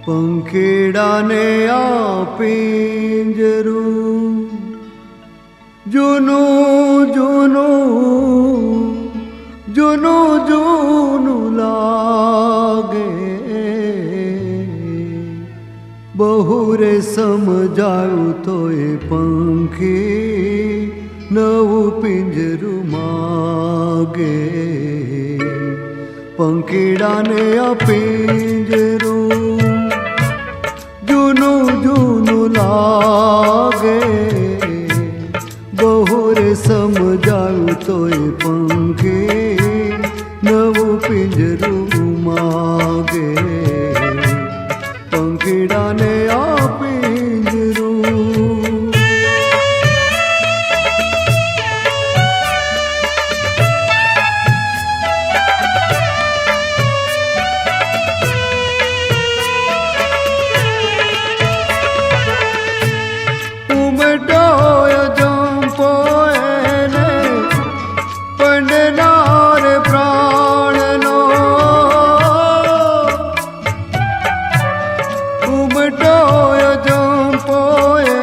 પંખીડાને આ પિંજરું જૂનું જૂનું જૂનું જૂનું લાગે, બહુ રે સમજાયું તોય પંખી નવું પિંજરું માગે. પંખીડાને આ પિંજરું જૂનું જૂનું લાગે, બહુ રે સમજાયું તોય પંખી નવું પિંજરું માગે. પંખીડાને આ પિંજરું ઉમટોય જંપોય પંડનાર પ્રાણનો, ઉમટોય જંપોય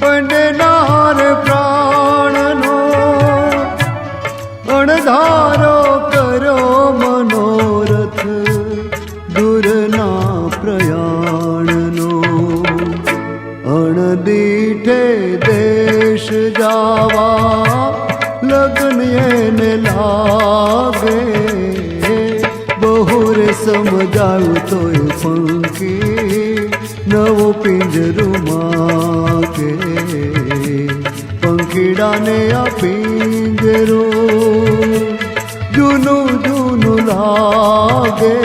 પંડનાર પ્રાણનો, અણધારો કરો મનોરથ દૂરના પ્રયાણનો. અણદીઠે દેશ જાવા લગ્ન એને લાગે, બહુ રે સમજાયું તોય પંખી નવો પિંજરું માગે. પંખીડાને આ પિંજરું જૂનું જૂનું લાગે,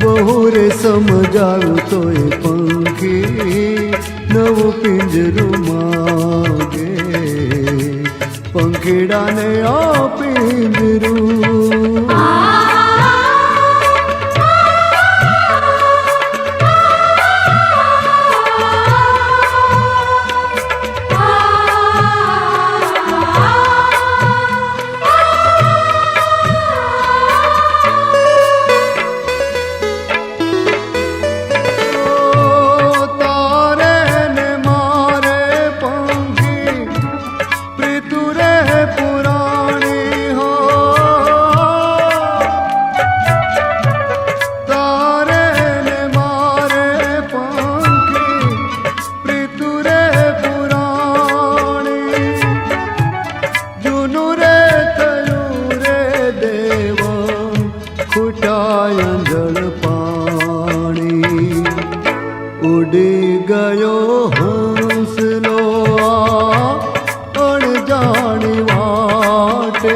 બહુ રે સમજાયું તોય પંખી નવું પિંજરું માગે. પંખીડાને આ પિંજરું જળ પાણી. ઉડી ગયો હંસલો અણજાણી વાટે,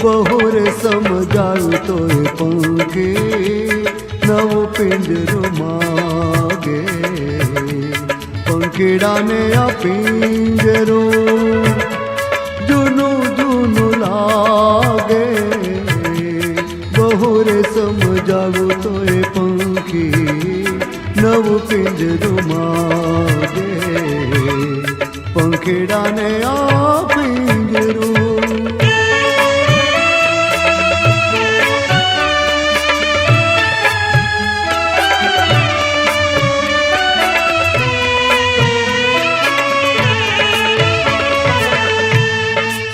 બહુ રે સમજાયું તોય પંખી નવું પિંજરું માગે. પંખીડાને આ પિંજરું જૂનું જૂનું લાગે, બહુ રે સમજાવું તોય પંખી નવું પિંજરું માગે. પંખીડાને આ પિંજરું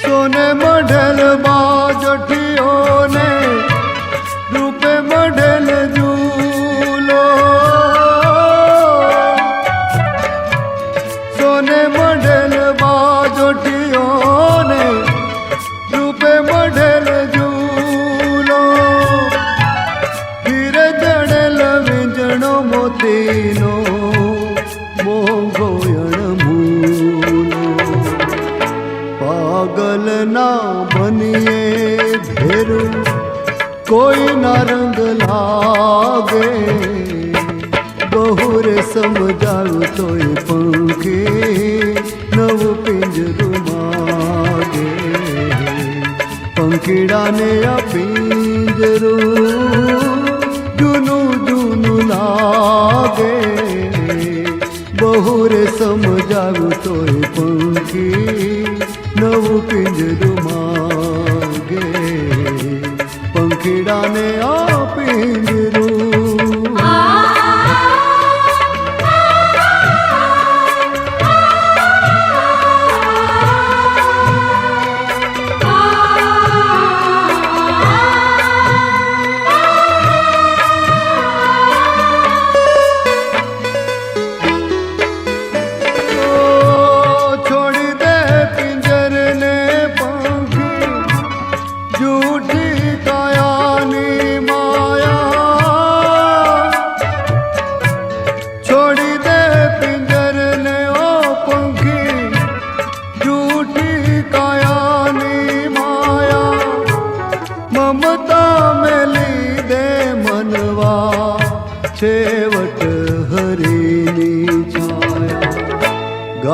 સોને મઢેલ બાજઠીઓને રૂપે મઢેલ ઝૂલો, સોને મઢેલ બાજઠીઓને રૂપે મઢેલ ઝૂલો. ધીરે જડેલ વીંજણો મોતીનો મોંઘો અણમૂલો. પાગલ ના બનીએ ભેરું કોઈ ના રંગ લાગે, બહુ રે સમજાયું તોય પંખી નવું પિંજરું માગે. પંખીડાને આ પિંજરું જૂનું જૂનું લાગે, બહુ રે સમજાયું તોય પંખી નવું પિંજરું માગે. પંખીડાને આપી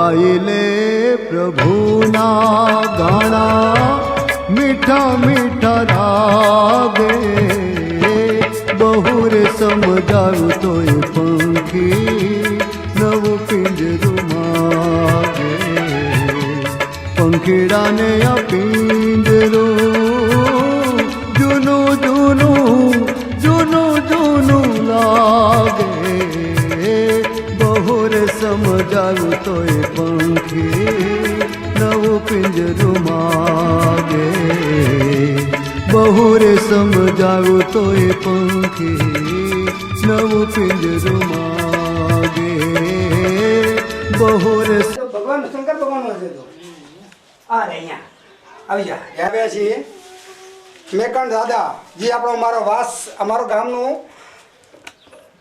ગાઈ લે પ્રભુના ગાણા મીઠા મીઠા રાગે બહુ રે સમજાવું તોય પંખી નવું પિંજરું માગે પંખીડાને આ પિંજરું જૂનું જૂનું જૂનું જૂનું લાગે બહુ રે સમજાવું તોય પંખી નવું પિંજરું માગે બહુ રે સમજાવું તોય પંખી નવું પિંજરું માગે બહુ રે ભગવાન શંકર ભગવાન હશે તો આ રે અહીંયા આવી જા આવ્યા છીએ મેકણ દાદા જે આપણો મારો વાસ અમારો ગામનું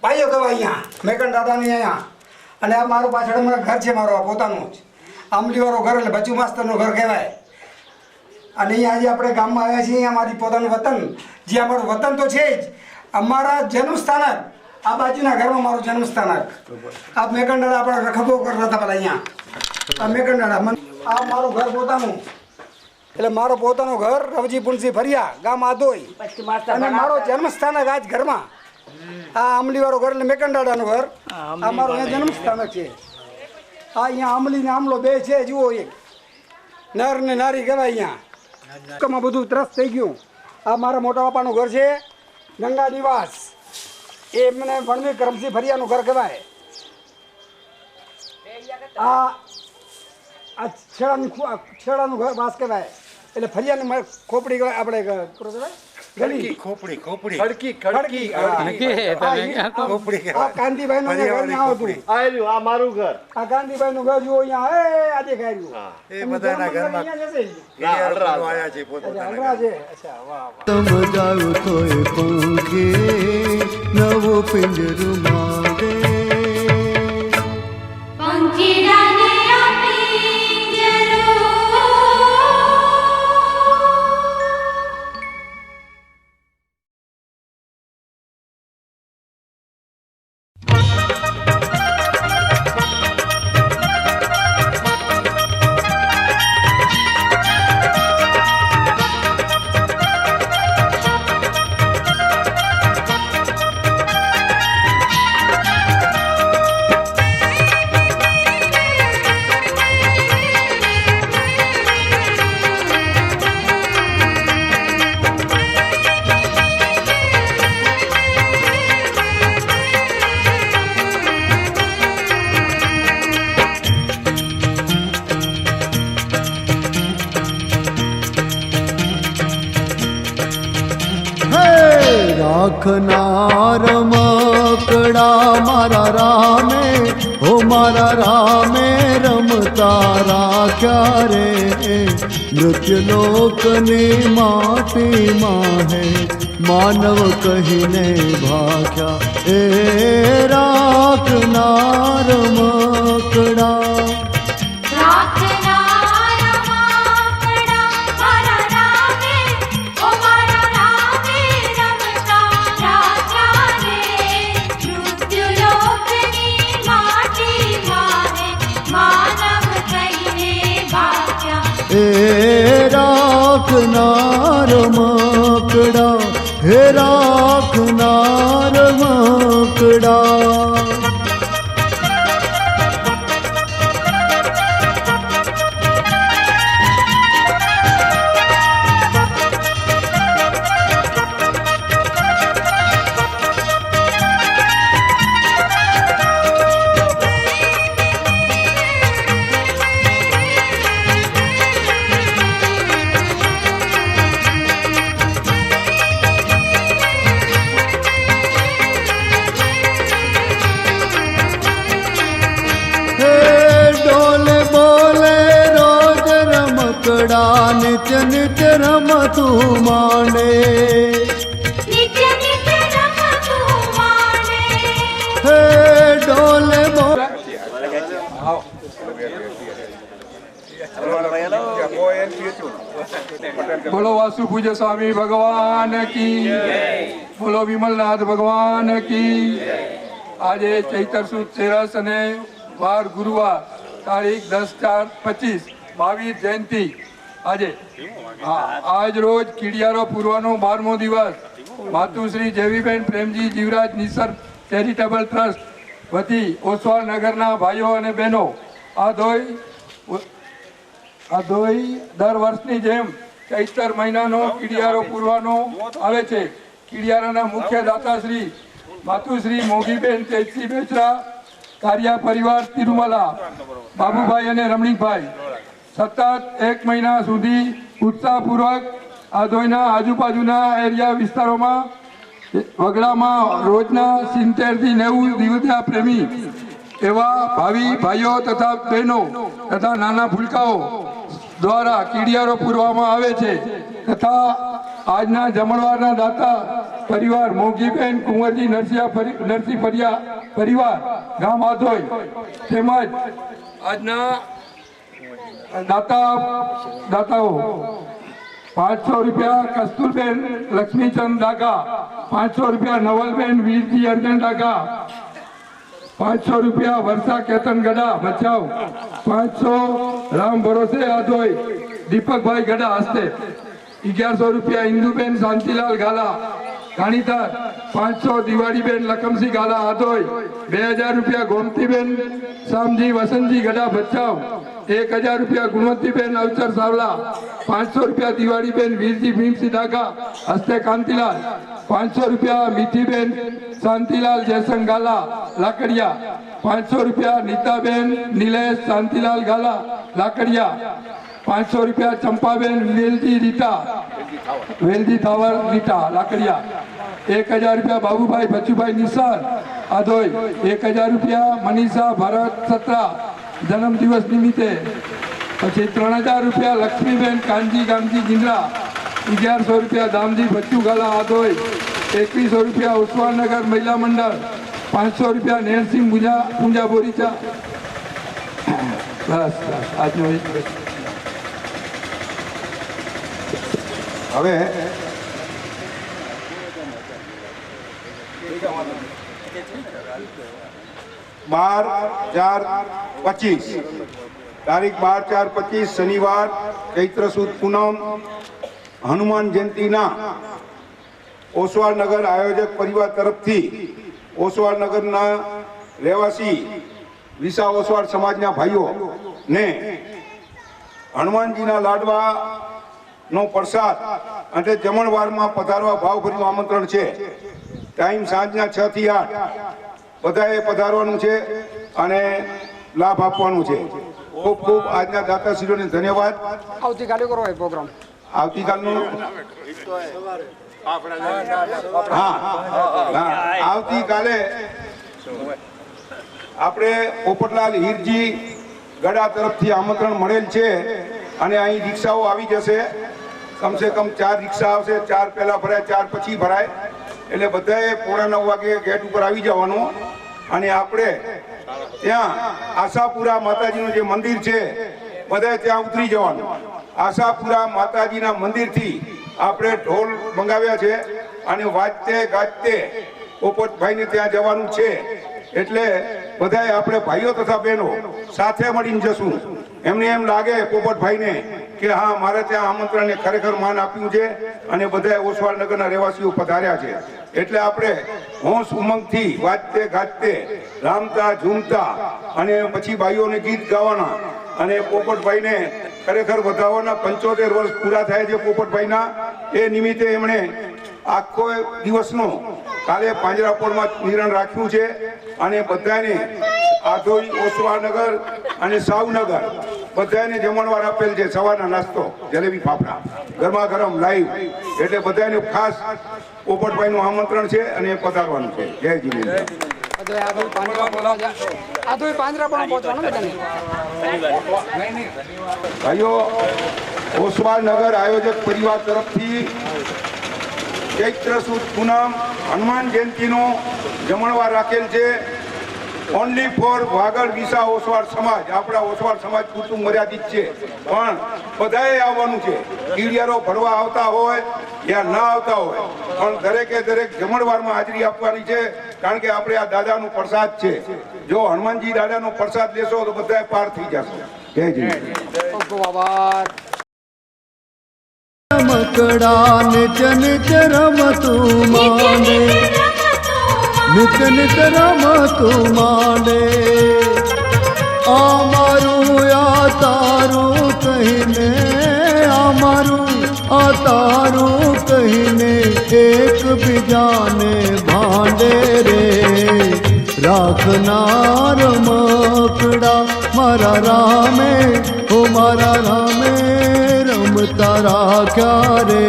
પાયો કહેવાય અહીંયા મેકણ દાદાની અહીંયા અને આ મારું પાછળ અમારું ઘર છે મારો પોતાનું જ આંબલીવાળું ઘર એટલે બચુ માસ્તરનું ઘર કહેવાય અને અહીંયા આજે આપણે ગામમાં આવ્યા છીએ અમારી પોતાનું વતન જે અમારું વતન તો છે જ અમારા જન્મ સ્થાનક આ બાજુના ઘરમાં મારું જન્મ સ્થાનક આ મેકણ દાદા આપણે રખબો કરતા હતા પેલા અહીંયા આ મેકણ દાદા આ મારું ઘર પોતાનું એટલે મારો પોતાનું ઘર રવજી પુણસી ફરિયા ગામ આદોઈ અને મારો જન્મ સ્થાનક આજ ઘરમાં આ આંબલીવાળું ઘર એટલે મેકણ દાદાનું ઘર આ મારું અહીંયા જન્મ સ્થાનક છે આ અહીંયા આંબલી ને આંબલો બે છે જુઓ એક નર ને નારી કહેવાય અહીંયા કમાં બધું ત્રસ્ત થઈ ગયું આ મારા મોટા બાપાનું ઘર છે ગંગા નિવાસ એ મને વણવી કરમસી ફરિયાનું ઘર કહેવાય આ છેડાનું ઘર વાસ કહેવાય એટલે ફરિયાની ખોપડી કહેવાય આપણે ગલી ખોપડી ખોપડી ખડકી ખડકી આ કાંતિભાઈ નું ઘર ના હતું આ મારું ઘર આ ગાંધીભાઈ નું ઘર જુઓ અહીંયા આ દેખાય એ બધાના ઘરમાં આયા છે પોતાના છે અચ્છા વાહ સમજાવું તોય પંખી નવું પિંજરું માગે પંખીડાને આ પિંજરું રાખનાર મકડા મારા રામે હો મારા રામે રમતા રાખ્યા રે મૃત્યુલોકની માટીમાં હે માનવ કહીને ભાગ્યા એ રાખનાર મકડા હે રાખનાર મકડા હે રાખનાર મકડા નિત્ય નિત્ય રમતું માંડે હે ડોલે બોલો વાસુ પૂજ્ય સ્વામી ભગવાન કી બોલો વિમલનાથ ભગવાન કી આજે ચૈતર સુદ 13 અને 12 ગુરુવાર તારીખ 10/4/25 22 જયંતિ આજે આજ રોજ કીડિયારો પૂર્વનો 12મો દિવસ માતુશ્રી જેવીબેન પ્રેમજી જીવરાજ નિસર્ગ ચેરિટેબલ ટ્રસ્ટ વતી ઓસવાળ નગરના ભાઈઓ અને બહેનો આ ધોઈ દર વર્ષની જેમ ચૈતર મહિનાનો કીડિયારો પૂરવાનો આવે છે. કીડિયારાના મુખ્ય દાતાશ્રી માતુશ્રી મોગીબેન તેજસી બેચરા, કારિયા પરિવાર તિરુમલા, બાબુભાઈ અને રમણીકભાઈ સતત 1 મહિના સુધી ઉત્સાહપૂર્વક આ ધોઈના આજુબાજુના એરિયા વિસ્તારોમાં વગડામાં રોજના 70 થી 90 દિવસના પ્રેમી એવા ભાવિ ભાઈઓ તથા બહેનો તથા નાના ભૂલકાઓ દ્વારા કીડિયારો પૂરવામાં આવે છે. તથા આજના જમણવારના દાતા પરિવાર મોગીબેન કુંવરજી નરસિંહ પરિવાર ગામ આધોઈ તેમજ આજના દાતાઓ 500 રૂપિયા કસ્તુરબેન લક્ષ્મીચંદ ડાગા, 500 રૂપિયા નવલબેન વીરજી અર્જન ડાગા, 500 રૂપિયા વર્ષા કેતન ગડા બચાવ, 500 રામ ભરોસે આધોઈ દીપકભાઈ ગડા હસ્તે, 1100 રૂપિયા ઇન્દુબેન શાંતિલાલ ગાલા ગાણીધાર, 500 દિવાળીબેન લખમસિંહ ગાલા આધોઈ, 2000 રૂપિયા ગોમતીબેન શામજી વસંતજી ગડા બચાવ, 1000 રૂપિયા ગુણવંતીબેન અવચર સાવલા, 500 રૂપિયા દિવાળીબેન વીરજી ભીમસિંહ ડાગા હસ્તે કાંતિલાલ, 500 રૂપિયા મીઠીબેન શાંતિલાલ જયસંગ ગાલા લાકડિયા, 500 રૂપિયા નીતાબેન નિલેશ શાંતિલાલ ગાલા લાકડિયા, 500 રૂપિયા ચંપાબેન વેલજી થાવર રીટા લાકડિયા, 1000 રૂપિયા બાબુભાઈ બચુભાઈ નિસાર આધોઈ, 1000 રૂપિયા મનીષા ભરત સત્રા જન્મદિવસ નિમિત્તે, પછી 3000 રૂપિયા લક્ષ્મીબેન કાનજી ગામજી ગિંદ્રા, 1100 રૂપિયા દામજી બચ્ચુ ગાલા આધોઈ, 2100 રૂપિયા ઉસ્માનનગર મહિલા મંડળ, 500 રૂપિયા નેરસિંહ પૂંજા બોરીચા. બસ આજનો હવે તારીખ 12/4/25 શનિવાર ચૈત્ર સુદ પૂનમ હનુમાન જયંતિના ઓસવાળ નગર આયોજક પરિવાર તરફથી ઓસવાળ નગરના રહેવાસી વિસા ઓસવાળ સમાજના ભાઈઓ ને હનુમાનજીના લાડવા નો પ્રસાદ અને જમણવારમાં પધારવા ભાવભર્યું આમંત્રણ છે. ટાઈમ સાંજના 6 થી 8 બધાએ પધારવાનું છે અને લાભ આપવાનું છે. ખૂબ ખૂબ આજના દાતાશ્રીઓને ધન્યવાદ. આવતીકાલે કરો એ પ્રોગ્રામ. આવતીકાલનું આવતીકાલે આપણે પોપટલાલ હીરજી ગડા તરફથી આમંત્રણ મળેલ છે અને અહીં રિક્ષાઓ આવી જશે. કમસે કમ 4 રિક્ષા આવશે. 4 પહેલા ભરાય, 4 પછી ભરાય. એટલે બધાએ 9:45 વાગે ગેટ ઉપર આવી જવાનું અને આપણે ત્યાં આશાપુરા માતાજીનું જે મંદિર છે બધાએ ત્યાં ઉતરી જવાનું. આશાપુરા માતાજીના મંદિરથી આપણે ઢોલ મંગાવ્યા છે અને વાજતે ગાજતે પોપટભાઈને ત્યાં જવાનું છે. એટલે બધાએ આપણે ભાઈઓ તથા બહેનો સાથે મળીને જશું. એમને એમ લાગે પોપટભાઈને કે હા મારે ત્યાં આમંત્રણને ખરેખર માન આપ્યું છે અને બધાએ ઓસવાળ નગરના રહેવાસીઓ પધાર્યા છે. એટલે આપણે હોંશ ઉમંગથી વાજતે ગાજતે રામતા ઝૂમતા અને પછી ભાઈઓને ગીત ગાવાના અને પોપટભાઈને ખરેખર વધાવવાના. 75 વર્ષ પૂરા થાય છે પોપટભાઈના. એ નિમિત્તે એમણે આખો દિવસનો કાલે પાંજરાપોળમાં નિરણ રાખ્યું છે અને બધાને આધોઈ ઓસવાળનગર અને સાવનગર બધાને જમણવાર આપેલ છે. સવારના નાસ્તો જલેબી ફાફડા ગરમા ગરમ લાઈવ. એટલે બધાને ખાસ પોપટભાઈનું આમંત્રણ છે અને પધારવાનું છે. જય જીનેન્દ્ર. ભાઈઓ ઓસવાળનગર આયોજક પરિવાર તરફથી ચૈત્ર સુદ પૂનમ હનુમાન જયંતિનો જમણવાર રાખેલ છે. ઓનલી ફોર વાગડ વિસા ઓસવાળ સમાજ. આપણા ઓસવાળ સમાજ પૂરતું મર્યાદિત છે પણ બધાએ આવવાનું છે. કીડિયારો ભરવા આવતા હોય યા ના આવતા હોય પણ દરેકે દરેક જમણવારમાં હાજરી આપવાની છે. કારણ કે આપણે આ દાદાનો પ્રસાદ છે. જો હનુમાનજી દાદાનો પ્રસાદ લેશો તો બધા પાર થઈ જશો. જય જય. રમકડા નિત્ય નિત્ય રમતું માંડે, નિત્ય નિત્ય રમતું માંડે. અમારું આ તારું કહીને, અમારું આ તારું કહીને એક બીજાને ભાંડે રે. રાખનાર મકડા મારા રામે, ઓ મારા રામે રમતા રાખ્યા રે.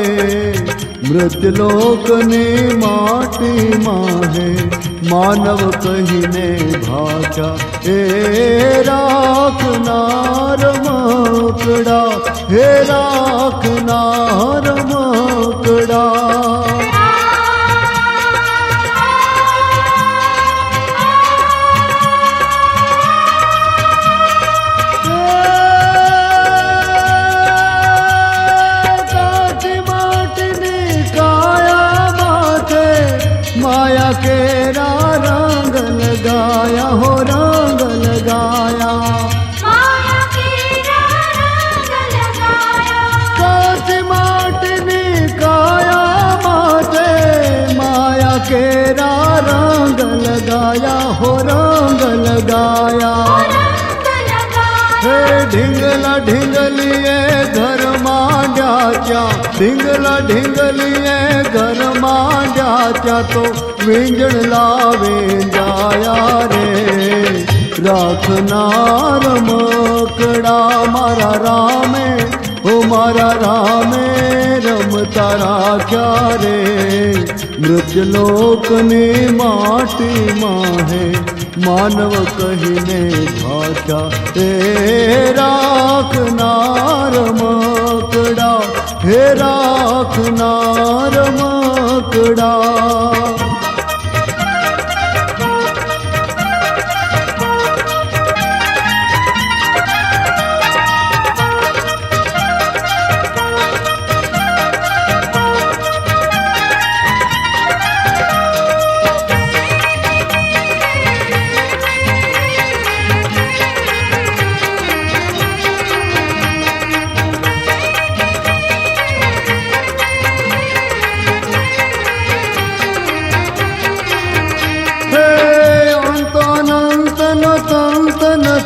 મૃતલોકની માટીમાં હે માનવ કહીને ભાષા. હે રાખનાર મકડા, હે રાખનાર મકડા. माया केरा रंग लगाया हो, रंग लगाया. माया केरा रंग लगाया. कांच माटनी काया माथे माया केरा रंग लगाया हो, रंग लगाया. હે ઢીંગલા ઢીંગલીએ ઘર માંડ્યા ત્યાં, ઢીંગલા ઢીંગલીએ ઘર માંડ્યા ત્યાં તો વીંજણ લાવે જાયા રે. રાખનાર મકડા મારા રામે, ઓ મારા રામે રમતા રાખ્યા રે. મૃતલોકની માટીમાં હે માનવ કહીને ભાષા. હે રાખનાર મકડા, હે રાખનાર મકડા.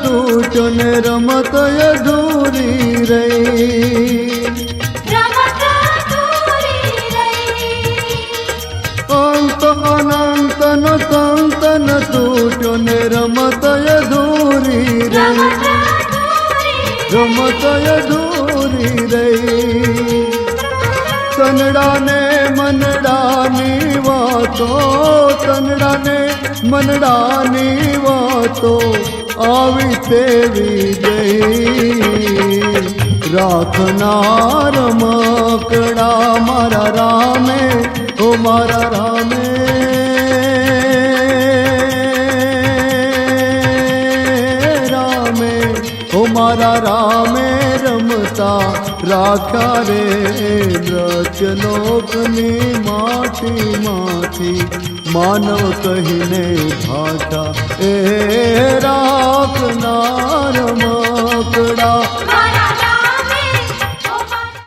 તૂટ્યો ને રમત અધૂરી રહી. રમત અધૂરી રહી. અંત અનંત નો સંતન તૂટ્યો ને રમત અધૂરી રહી. રમત અધૂરી રહી. તનડાને મનડાની વાતો, તનડાને મનડાની વાતો આવી તેવી ગઈ. રાખનાર મકડા મારા રામે, ઓ મારા રામે રામે, ઓ મારા રામે રમતા રાખ્યા રે. વ્રજલોકની માટીમાંથી માનવ કહીને ભાષા. એ રાખનાર મકડા,